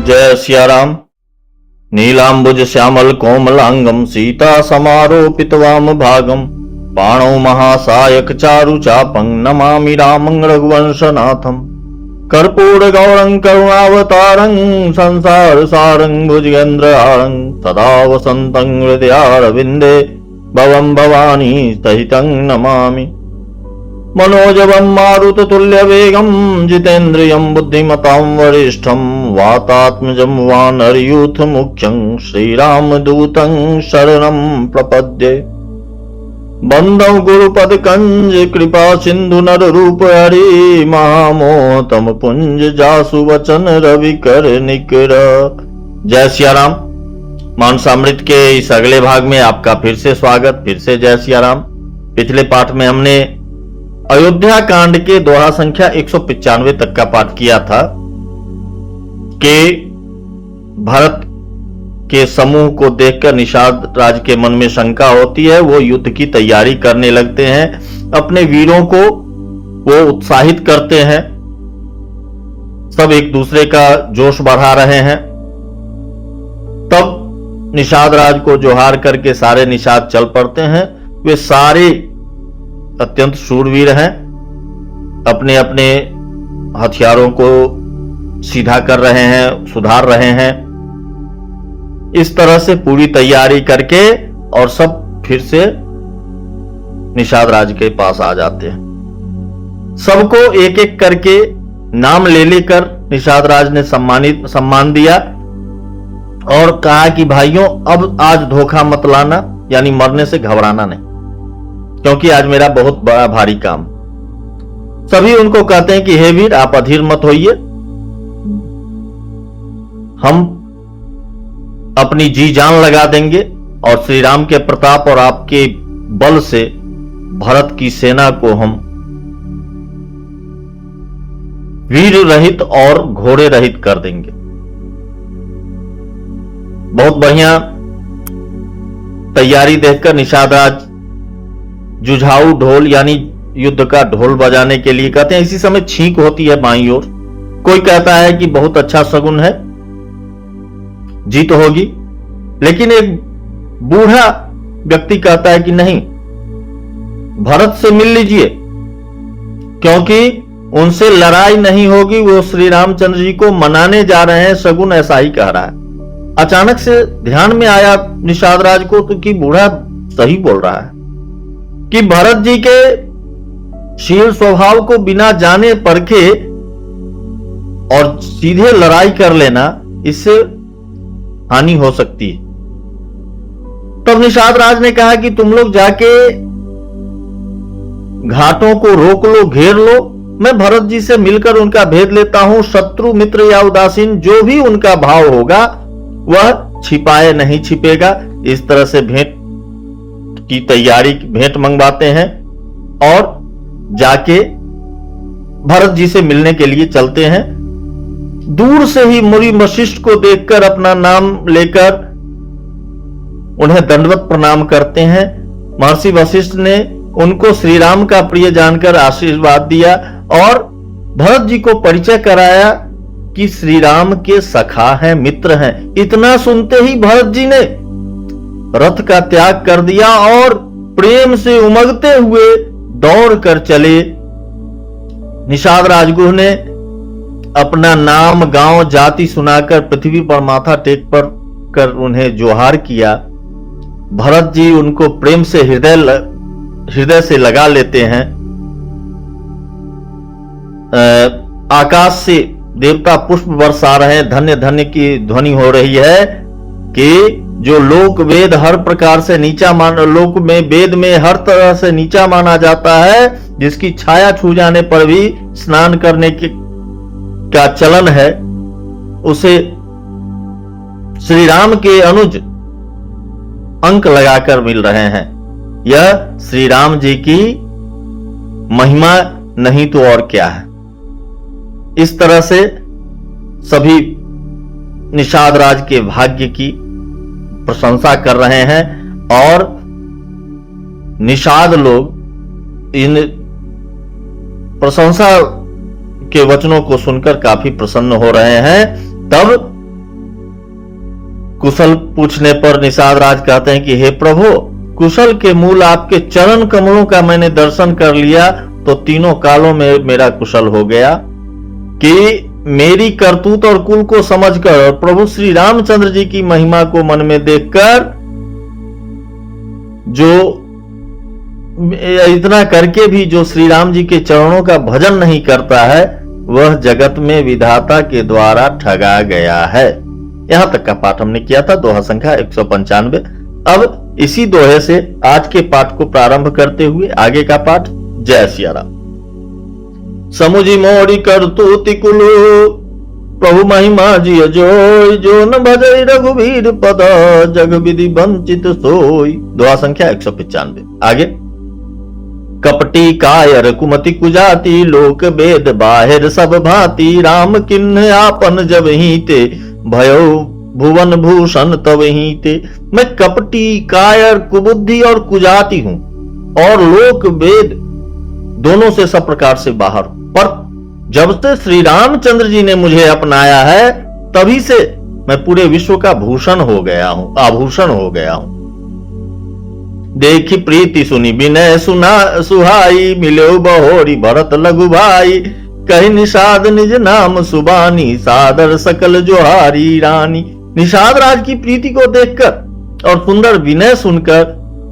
जय सिया राम। नीलांबुज श्यामल कोमलांगम सीता समारोपित वाम भागम पाणौ महासायक चारु चापं नमामि रामं रघुवंशनाथम। कर्पूर गौरं करुणावतारं संसार सारं भुजगेन्द्र हारं सदा वसन्तं हृदयारविन्दे भवं भवानी सहितं नमामि। मनोजवं मारुततुल्यवेगं जितेन्द्रियं बुद्धिमतां वरिष्ठं वातात्मजं वानरयूथ मुख्यं श्रीरामदूतं शरणं प्रपद्ये। बंदौ गुरुपद कंज कृपा सिंधु नर रूप हरि महामोहतम पुंज जासु वचन रवि कर निकर। जय सिया राम। मानसामृत के इस अगले भाग में आपका फिर से स्वागत, फिर से जय सिया राम। पिछले पाठ में हमने अयोध्या कांड के दोहा संख्या 195 तक का पाठ किया था कि भरत के समूह को देखकर निषाद राज के मन में शंका होती है। वो युद्ध की तैयारी करने लगते हैं, अपने वीरों को वो उत्साहित करते हैं, सब एक दूसरे का जोश बढ़ा रहे हैं। तब निषाद राज को जोहार करके सारे निषाद चल पड़ते हैं। वे सारे अत्यंत शूरवीर हैं, अपने अपने हथियारों को सीधा कर रहे हैं, सुधार रहे हैं। इस तरह से पूरी तैयारी करके और सब फिर से निषाद राज के पास आ जाते हैं। सबको एक एक करके नाम ले लेकर निषाद राज ने सम्मान दिया और कहा कि भाइयों अब आज धोखा मत लाना, यानी मरने से घबराना नहीं, क्योंकि आज मेरा बहुत बड़ा भारी काम। सभी उनको कहते हैं कि हे वीर, आप अधीर मत होइए, हम अपनी जी जान लगा देंगे और श्री राम के प्रताप और आपके बल से भरत की सेना को हम वीर रहित और घोड़े रहित कर देंगे। बहुत बढ़िया तैयारी देखकर निषाद राज जुझाऊ ढोल यानी युद्ध का ढोल बजाने के लिए कहते हैं। इसी समय छींक होती है बाईं ओर। कोई कहता है कि बहुत अच्छा शगुन है, जीत होगी, लेकिन एक बूढ़ा व्यक्ति कहता है कि नहीं, भरत से मिल लीजिए, क्योंकि उनसे लड़ाई नहीं होगी, वो श्री रामचंद्र जी को मनाने जा रहे हैं, शगुन ऐसा ही कह रहा है। अचानक से ध्यान में आया निषाद राज को तो कि बूढ़ा सही बोल रहा है कि भरत जी के शील स्वभाव को बिना जाने परखे और सीधे लड़ाई कर लेना, इससे हानि हो सकती है। तब निषाद राज ने कहा कि तुम लोग जाके घाटों को रोक लो, घेर लो, मैं भरत जी से मिलकर उनका भेद लेता हूं। शत्रु मित्र या उदासीन जो भी उनका भाव होगा वह छिपाए नहीं छिपेगा। इस तरह से भेंट की तैयारी, भेंट मंगवाते हैं और जाके भरत जी से मिलने के लिए चलते हैं। दूर से ही मुनि वशिष्ठ को देखकर अपना नाम लेकर उन्हें दंडवत प्रणाम करते हैं। महर्षि वशिष्ठ ने उनको श्री राम का प्रिय जानकर आशीर्वाद दिया और भरत जी को परिचय कराया कि श्री राम के सखा हैं, मित्र हैं। इतना सुनते ही भरत जी ने रथ का त्याग कर दिया और प्रेम से उमगते हुए दौड़ कर चले। निषाद राजगुरु ने अपना नाम, गांव, जाति सुनाकर पृथ्वी पर माथा टेक पर कर उन्हें जोहार किया। भरत जी उनको प्रेम से हृदय से लगा लेते हैं। आकाश से देवता पुष्प बरसा रहे हैं, धन्य धन्य की ध्वनि हो रही है कि जो लोक वेद हर प्रकार से नीचा लोक में वेद में हर तरह से नीचा माना जाता है, जिसकी छाया छू जाने पर भी स्नान करने का चलन है, उसे श्री राम के अनुज अंक लगाकर मिल रहे हैं। यह श्री राम जी की महिमा नहीं तो और क्या है। इस तरह से सभी निषाद राज के भाग्य की प्रशंसा कर रहे हैं और निषाद लोग इन प्रशंसा के वचनों को सुनकर काफी प्रसन्न हो रहे हैं। तब कुशल पूछने पर निषाद राज कहते हैं कि हे प्रभु, कुशल के मूल आपके चरण कमलों का मैंने दर्शन कर लिया तो तीनों कालों में मेरा कुशल हो गया। कि मेरी करतूत और कुल को समझकर और प्रभु श्री रामचंद्र जी की महिमा को मन में देखकर, जो इतना करके भी जो श्री राम जी के चरणों का भजन नहीं करता है, वह जगत में विधाता के द्वारा ठगा गया है। यहां तक का पाठ हमने किया था, दोहा संख्या 195। अब इसी दोहे से आज के पाठ को प्रारंभ करते हुए आगे का पाठ। जय सिया राम। समुझी मोड़ी करतूति कुल, प्रभु महिमा जिय जोय, जो न भजई रघुवीर पद, जग विधि वंचित सोई। दोहा संख्या 195। आगे। कपटी कायर कुमति कुजाति, लोक वेद बाहिर सब भांति, राम किन्ह आपन जब हीते, भयो भुवन भूषण तब हीते। मैं कपटी, कायर, कुबुद्धि और कुजाति हूं और लोक वेद दोनों से सब प्रकार से बाहर हूं, पर जब से श्री रामचंद्र जी ने मुझे अपनाया है तभी से मैं पूरे विश्व का भूषण हो गया हूं, आभूषण हो गया हूं। देखी प्रीति सुनी विनय सुना सुहाई, मिलो बहोरी भरत लघु भाई, कही निषाद निज नाम सुबानी, सादर सकल जोहारी रानी। निषाद राज की प्रीति को देखकर और सुंदर विनय सुनकर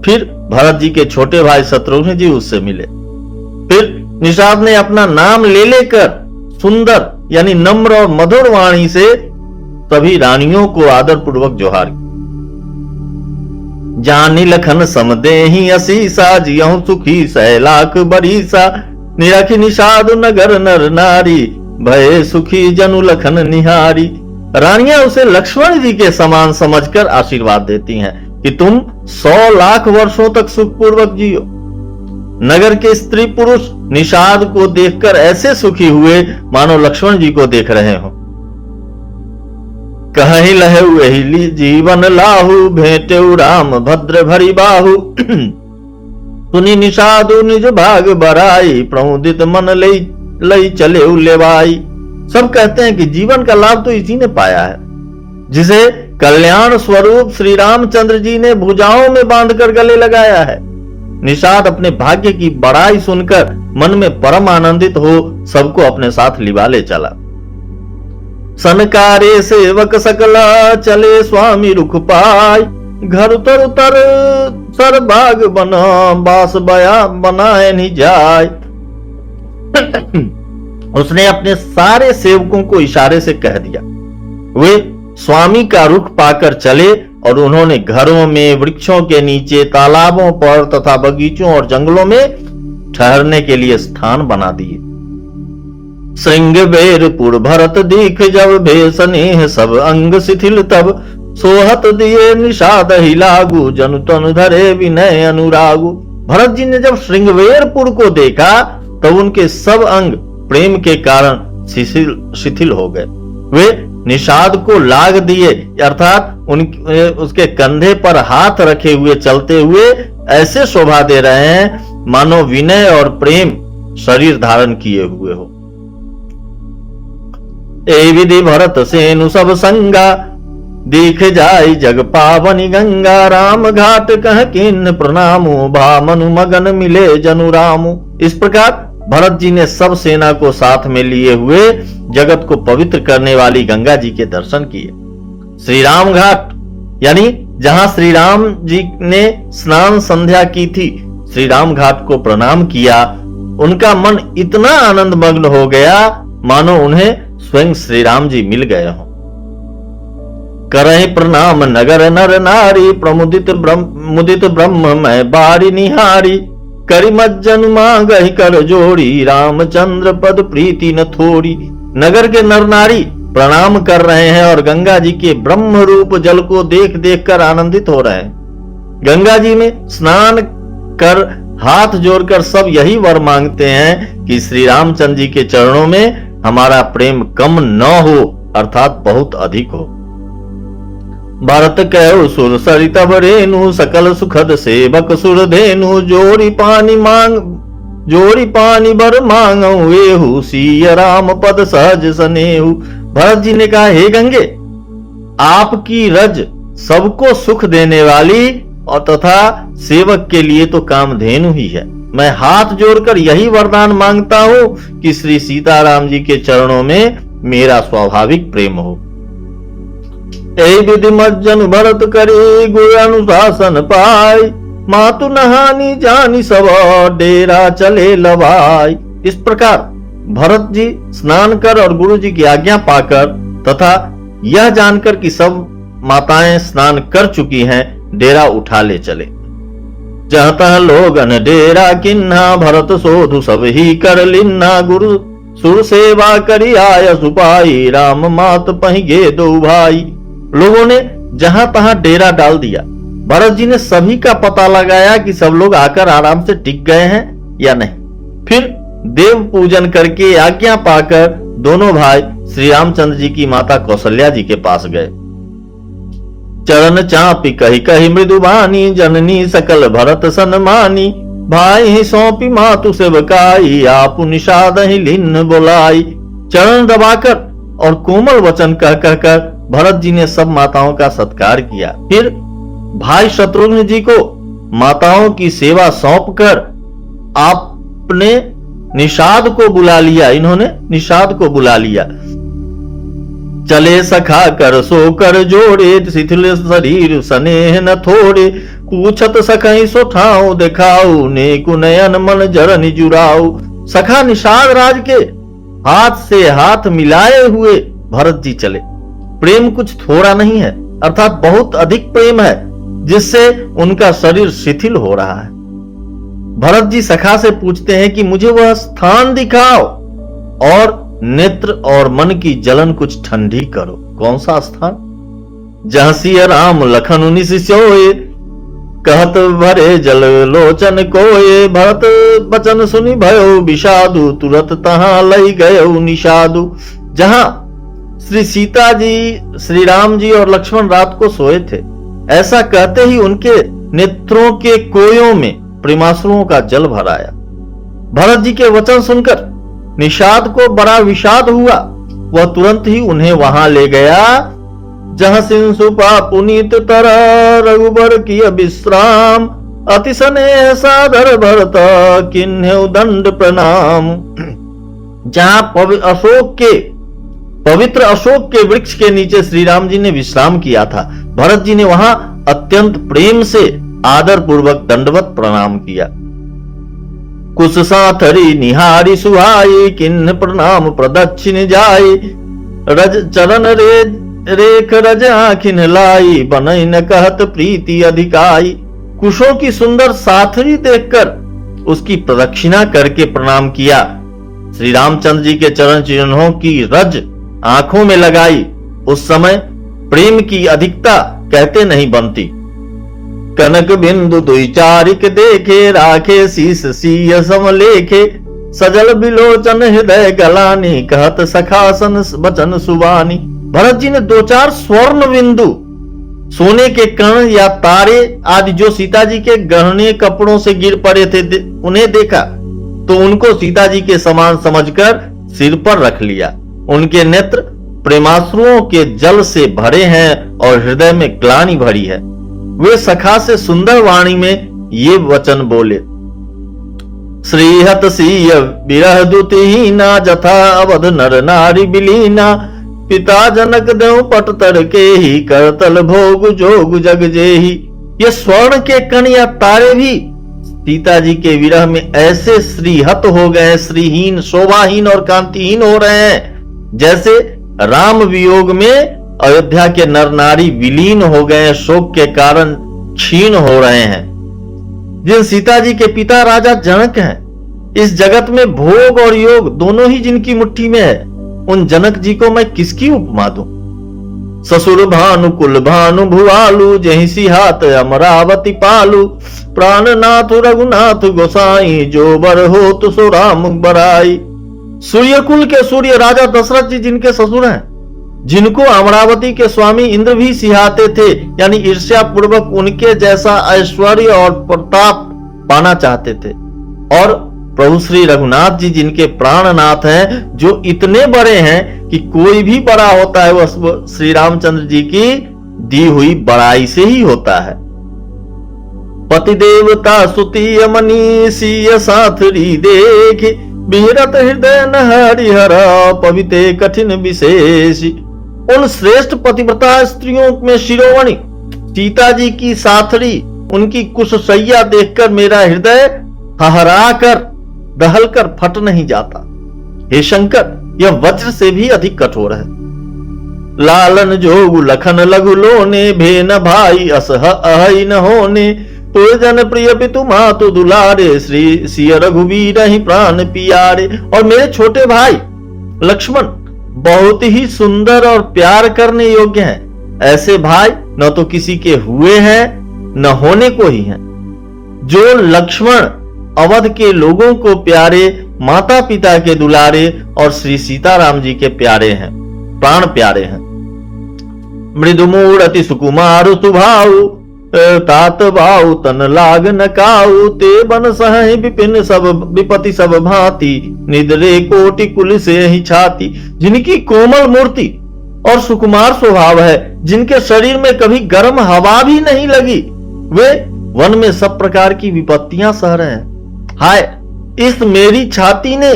फिर भरत जी के छोटे भाई शत्रुघ्न जी उससे मिले। फिर निषाद ने अपना नाम ले लेकर सुंदर यानी नम्र और मधुर वाणी से सभी रानियों को आदर पूर्वक जोहार की। जानी लखन समदेहि असीसा, जियहु सुखी सैलाख बरीसा, निरखि निषाद नगर नर नारी, भय सुखी जनु लखन निहारी। रानियां उसे लक्ष्मण जी के समान समझकर आशीर्वाद देती हैं कि तुम 100 लाख वर्षों तक सुखपूर्वक जियो। नगर के स्त्री पुरुष निषाद को देखकर ऐसे सुखी हुए मानो लक्ष्मण जी को देख रहे हो। कहीं लहु एहि जीवन लाहु, भेंटेउ राम भद्र भरी बाहु, सुनी निषादु निज भाग बराई, प्रमुदित मन लई चले लेवाई। सब कहते हैं कि जीवन का लाभ तो इसी ने पाया है जिसे कल्याण स्वरूप श्री रामचंद्र जी ने भुजाओं में बांधकर गले लगाया है। निषाद अपने भाग्य की बड़ाई सुनकर मन में परम आनंदित हो सबको अपने साथ लिवा ले चला। सनकारे सेवक सकला, चले स्वामी रुख पाय, घर उतर उतर सर बाग बना, बास बया बनाए नहीं जाय। उसने अपने सारे सेवकों को इशारे से कह दिया। वे स्वामी का रुख पाकर चले और उन्होंने घरों में, वृक्षों के नीचे, तालाबों पर तथा बगीचों और जंगलों में ठहरने के लिए स्थान बना दिए। श्रृंगबेरपुर भरत दीख जब, भेसनेह सब अंग शिथिल तब, सोहत दिए निषाद ही लागू, जनु तनु धरे विनय अनुरागु। भरत जी ने जब श्रृंगबेरपुर को देखा तब उनके सब अंग प्रेम के कारण शिथिल हो गए। वे निषाद को लाग दिए, अर्थात उसके कंधे पर हाथ रखे हुए चलते हुए ऐसे शोभा दे रहे हैं मानो विनय और प्रेम शरीर धारण किए हुए हो। ए विधि भरत सेनु सब संगा, देख जाय जग पावनी गंगा, राम घाट कह किन्न प्रणामु, भामनु मगन मिले जनु रामु। इस प्रकार भरत जी ने सब सेना को साथ में लिए हुए जगत को पवित्र करने वाली गंगा जी के दर्शन किए। श्री राम घाट यानी जहां श्री राम जी ने स्नान संध्या की थी, श्री राम घाट को प्रणाम किया। उनका मन इतना आनंद मग्न हो गया मानो उन्हें स्वयं श्री राम जी मिल गए हों। करहि प्रणाम नगर नर नारी, प्रमुदित ब्रह्म मैं बारी निहारी, करि मज्जन मांगहि कर जोड़ी, रामचंद्र पद प्रीति न थोड़ी। नगर के नर नारी प्रणाम कर रहे हैं और गंगा जी के ब्रह्म रूप जल को देख देख कर आनंदित हो रहे हैं। गंगा जी में स्नान कर हाथ जोड़कर सब यही वर मांगते हैं कि श्री रामचंद्र जी के चरणों में हमारा प्रेम कम न हो, अर्थात बहुत अधिक हो। भरत कहो सुर सरितव रेणु, सकल सुखद सेवक सुर धेनु, जोड़ी पानी बर मांगऊ, एहु सिय राम पद सहज सनेहु। भरत जी ने कहा, हे गंगे, आपकी रज सबको सुख देने वाली और तथा सेवक के लिए तो कामधेनु ही है। मैं हाथ जोड़कर यही वरदान मांगता हूं कि श्री सीताराम जी के चरणों में मेरा स्वाभाविक प्रेम हो। ऐ विधि मज्जन भरत करे गुरु अनुशासन पाई, मातु नहानी जानी सब डेरा चले लवाई। इस प्रकार भरत जी स्नान कर और गुरु जी की आज्ञा पाकर तथा यह जानकर कि सब माताएं स्नान कर चुकी हैं, डेरा उठा ले चले। जहाँ तहाँ लोगन डेरा किन्हा, भरत सोधु सब ही कर लिन्हा। गुरु सुर सेवा करी आय सुपाई, राम मात पहिगे दो भाई। लोगों ने जहां तहां डेरा डाल दिया। भरत जी ने सभी का पता लगाया कि सब लोग आकर आराम से टिक गए हैं या नहीं। फिर देव पूजन करके आज्ञा पाकर दोनों भाई श्री रामचंद्र जी की माता कौशल्या जी के पास गए। चरण चापी कही कही मृदुबानी, जननी सकल भरत सन्मानी। भाई ही सौंपी मातु सेवकाई, आप निषाद ही लिन्न बोलाई। चरण दबाकर और कोमल वचन कह कर भरत जी ने सब माताओं का सत्कार किया। फिर भाई शत्रुघ्न जी को माताओं की सेवा सौंपकर आपने निषाद को बुला लिया। इन्होंने निषाद को बुला लिया। चले सखा कर सो कर जोड़े, शिथिल शरीर स्नेह न थोड़े। पूछत सखई सो ठाऊ दिखाऊ, नेकु नयन मन जरनि जुराऊ। सखा निषाद राज के हाथ से हाथ मिलाए हुए भरत जी चले। प्रेम कुछ थोड़ा नहीं है, अर्थात बहुत अधिक प्रेम है, जिससे उनका शरीर शिथिल हो रहा है। भरत जी सखा से पूछते हैं कि मुझे वह स्थान दिखाओ और नेत्र और मन की जलन कुछ ठंडी करो। कौन सा स्थान? जहां सिया राम लखन उनिस सोए, कहत भरे जल लोचन कोए। भरत बचन सुनि भयो विषादु, तुरत तहां लई गयो निषादु। जहां श्री सीता जी, श्री राम जी और लक्ष्मण रात को सोए थे, ऐसा कहते ही उनके नेत्रों के कोयों में प्रेमाश्रुओं का जल भर आया। भरत जी के वचन सुनकर निषाद को बड़ा विषाद हुआ। वह तुरंत ही उन्हें वहां ले गया जहां सिंसुपा पुनीत तरह, रघुबर की विश्राम। अति स्नेह सादर भरत, किन्हें दंड प्रणाम। जहां पवित्र अशोक के वृक्ष के नीचे श्री राम जी ने विश्राम किया था, भरत जी ने वहां अत्यंत प्रेम से आदर पूर्वक दंडवत प्रणाम किया। कुश साथरी निहारी सुहाई, किन्ह प्रणाम प्रदक्षिण जाई। रज चरण रेख रज आखिन लाई, बनई न कहत प्रीति अधिकाई। कुशों की सुंदर साथरी देखकर उसकी प्रदक्षिणा करके प्रणाम किया। श्री रामचंद्र जी के चरण चिन्हों की रज आंखों में लगाई। उस समय प्रेम की अधिकता कहते नहीं बनती। कनक बिंदु दुई चारिक देखे, राखे शीस सीय समलेखे। सजल बिलोचन हृदय गलानी, कहत सखासन बचन सुबानी। भरत जी ने दो चार स्वर्ण बिंदु सोने के कण या तारे आदि जो सीता जी के गहने कपड़ों से गिर पड़े थे उन्हें देखा तो उनको सीता जी के समान समझकर सिर पर रख लिया। उनके नेत्र प्रेमाश्रुओं के जल से भरे हैं और हृदय में ग्लानि भरी है। वे सखा से सुंदर वाणी में ये वचन बोले। श्रीहत सीय विरह दुतिहीना, जथा अवध नर नारी बिलीना। पिता जनक देव पट तर के ही, करतल भोग जोग जग जेही। ये स्वर्ण के कण या तारे भी सीता जी के विरह में ऐसे श्रीहत हो गए, श्रीहीन, शोभाहीन और कांतिहीन हो रहे हैं, जैसे राम वियोग में अयोध्या के नर नारी विलीन हो गए, शोक के कारण क्षीण हो रहे हैं। जिन सीता जी के पिता राजा जनक हैं, इस जगत में भोग और योग दोनों ही जिनकी मुट्ठी में है, उन जनक जी को मैं किसकी उपमा दूं? ससुर भानु कुल भानु भुआलु, जही सिहात अमरावती पालू। प्राणनाथ रघुनाथ गोसाई, जो बर हो तो सो राम बराई। सूर्यकुल के सूर्य राजा दशरथ जी जिनके ससुर हैं, जिनको अमरावती के स्वामी इंद्र भी सिहाते थे, यानी ईर्ष्या पूर्वक उनके जैसा ऐश्वर्य और प्रताप पाना चाहते थे। और प्रभु श्री रघुनाथ जी जिनके प्राणनाथ हैं, जो इतने बड़े हैं कि कोई भी बड़ा होता है वह श्री रामचंद्र जी की दी हुई बड़ाई से ही होता है। पति देवता सुतीय मनीषीय साथरी देखे, बिहरत हृदय न हरिहरा पविते कठिन विशेष। उन श्रेष्ठ पतिव्रता स्त्रियों में शिरोमणि सीता जी की साथरी, उनकी कुशशैया देखकर मेरा हृदय हहरा कर दहल कर फट नहीं जाता। हे शंकर, यह वज्र से भी अधिक कठोर है। लालन जोगु लखन लघु लोने, भेन भाई असह अहि न होने। तुरजन प्रिय पितु मातु दुलारे, श्री सिय रघुवीर ही प्राण पियारे। और मेरे छोटे भाई लक्ष्मण बहुत ही सुंदर और प्यार करने योग्य हैं। ऐसे भाई न तो किसी के हुए हैं न होने को ही हैं। जो लक्ष्मण अवध के लोगों को प्यारे, माता पिता के दुलारे और श्री सीताराम जी के प्यारे हैं, प्राण प्यारे हैं। मृदुमूढ़ अति सुकुमार सुभाव, तात भाऊ तन लाग न काऊ। ते बन सहि विपिन सब विपति सब भांति, निद्रे कोटि कुल से ही छाती। जिनकी कोमल मूर्ति और सुकुमार स्वभाव है, जिनके शरीर में कभी गर्म हवा भी नहीं लगी, वे वन में सब प्रकार की विपत्तियां सह रहे हैं। हाय, इस मेरी छाती ने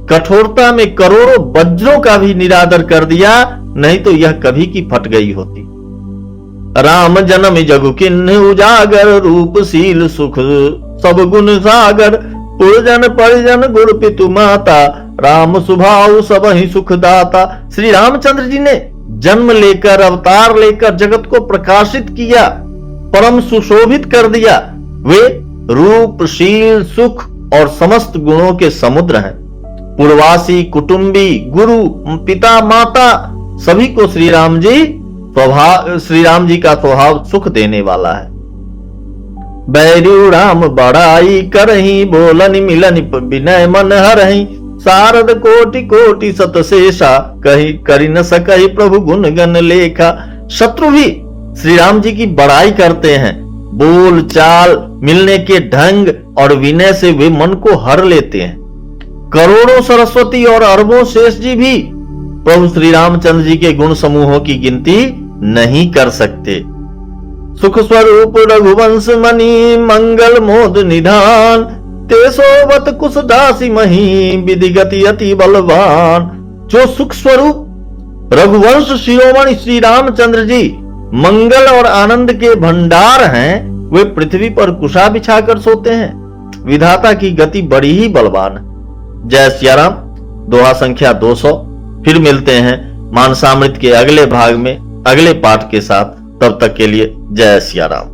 कठोरता में करोड़ों वज्रों का भी निरादर कर दिया, नहीं तो यह कभी की फट गई होती। राम जन्म जगु किन्ह उजागर, रूपशील सुख सब गुण सागर। पुरजन परिजन गुरु पितु माता, राम सुभाव सब ही सुख दाता। श्री रामचंद्र जी ने जन्म लेकर अवतार लेकर जगत को प्रकाशित किया, परम सुशोभित कर दिया। वे रूपशील सुख और समस्त गुणों के समुद्र हैं। पूर्वासी कुटुंबी गुरु पिता माता सभी को श्री राम जी का स्वभाव सुख देने वाला है। बैरु राम बड़ाई करही, बोलन मिलन विनय मन हरही। सारद कोटि कोटि सत शेषा, कही करि न सकहि प्रभु गुण गण लेखा। शत्रु भी श्री राम जी की बड़ाई करते हैं। बोल चाल, मिलने के ढंग और विनय से वे मन को हर लेते हैं। करोड़ों सरस्वती और अरबों शेष जी भी प्रभु श्री रामचंद्र जी के गुण समूहों की गिनती नहीं कर सकते। सुख स्वरूप रघुवंश मणि, मंगल मोद निधान। ते सोवत कुश दासी मही, विधि गति अति बलवान। जो सुख स्वरूप रघुवंश शिरोमणि श्री रामचंद्र जी मंगल और आनंद के भंडार हैं, वे पृथ्वी पर कुशा बिछाकर सोते हैं। विधाता की गति बड़ी ही बलवान है। जय सिया राम। दोहा संख्या 200। फिर मिलते हैं मानसामृत के अगले भाग में अगले पाठ के साथ। तब तक के लिए जय सिया राम।